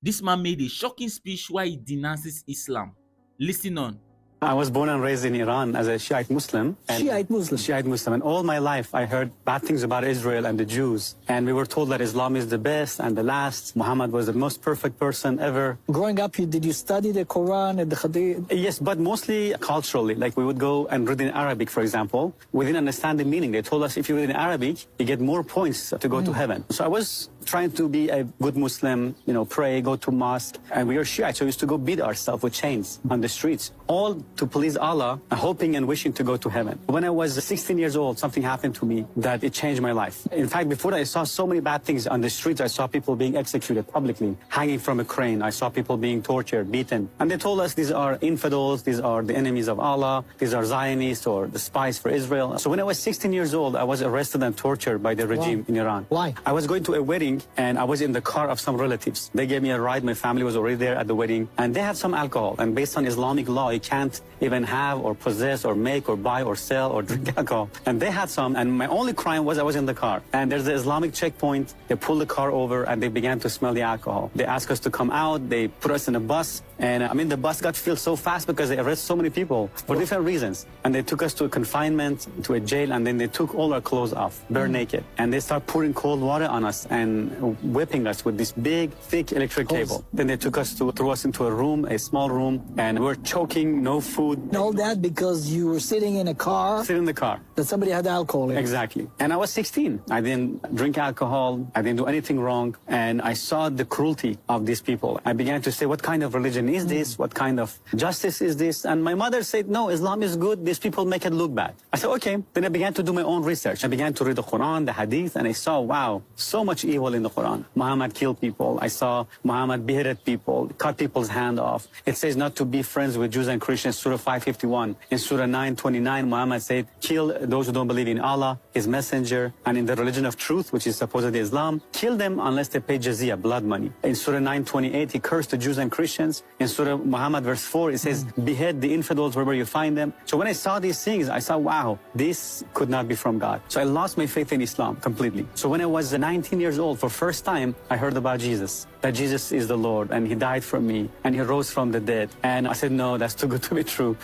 This man made a shocking speech why he denounces Islam. Listen on. I was born and raised in Iran as a Shiite Muslim. Shiite Muslim. Shiite Muslim. And all my life I heard bad things about Israel and the Jews. And we were told that Islam is the best and the last. Muhammad was the most perfect person ever. Growing up, did you study the Quran and the Hadith? Yes, but mostly culturally. Like we would go and read in Arabic, for example. We didn't understand the meaning. They told us if you read in Arabic, you get more points to go to heaven. So I was trying to be a good Muslim, pray, go to mosque. And we were Shiite, so we used to go beat ourselves with chains on the streets, all to please Allah, hoping and wishing to go to heaven. When I was 16 years old, something happened to me that it changed my life. In fact, before that, I saw so many bad things on the streets. I saw people being executed publicly, hanging from a crane. I saw people being tortured, beaten. And they told us these are infidels, these are the enemies of Allah, these are Zionists or the spies for Israel. So when I was 16 years old, I was arrested and tortured by the regime in Iran. Why? I was going to a wedding and I was in the car of some relatives. They gave me a ride. My family was already there at the wedding and they had some alcohol. And based on Islamic law, you can't even have or possess or make or buy or sell or drink alcohol. And they had some, and my only crime was I was in the car. And there's the Islamic checkpoint. They pulled the car over and they began to smell the alcohol. They asked us to come out. They put us in a bus. And the bus got filled so fast because they arrested so many people for different reasons. And they took us to a confinement, to a jail, and then they took all our clothes off, bare naked. And they started pouring cold water on us and whipping us with this big, thick electric cable. Then they threw us into a room, a small room, and we were choking, no food. And all that because you were sitting in a car? Sitting in the car. That somebody had alcohol in it. Exactly. And I was 16. I didn't drink alcohol. I didn't do anything wrong. And I saw the cruelty of these people. I began to say, what kind of religion is this? What kind of justice is this? And my mother said, no, Islam is good. These people make it look bad. I said, okay. Then I began to do my own research. I began to read the Quran, the Hadith, and I saw, wow, so much evil in the Quran. Muhammad killed people. I saw Muhammad beheaded people, cut people's hand off. It says not to be friends with Jews and Christians, Surah 551. In Surah 929, Muhammad said, kill those who don't believe in Allah, His messenger, and in the religion of truth, which is supposedly Islam. Kill them unless they pay jizya, blood money. In Surah 928, he cursed the Jews and Christians. In Surah Muhammad, verse 4, it says, behead the infidels wherever you find them. So when I saw these things, I saw, wow, this could not be from God. So I lost my faith in Islam completely. So when I was 19 years old, for first time, I heard about Jesus, that Jesus is the Lord, and He died for me, and He rose from the dead. And I said, no, that's too good to be true.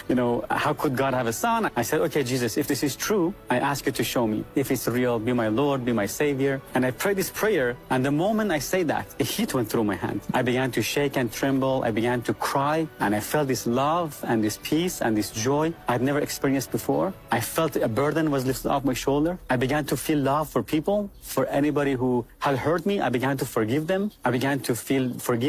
How could God have a son? I said, okay, Jesus, if this is true, I ask you to show me. If it's real, be my Lord, be my Savior. And I prayed this prayer, and the moment I say that, a heat went through my hand. I began to shake and tremble. I began to cry, and I felt this love and this peace and this joy I'd never experienced before. I felt a burden was lifted off my shoulder. I began to feel love for people, for anybody who had hurt me. I began to forgive them. I began to feel forgiveness.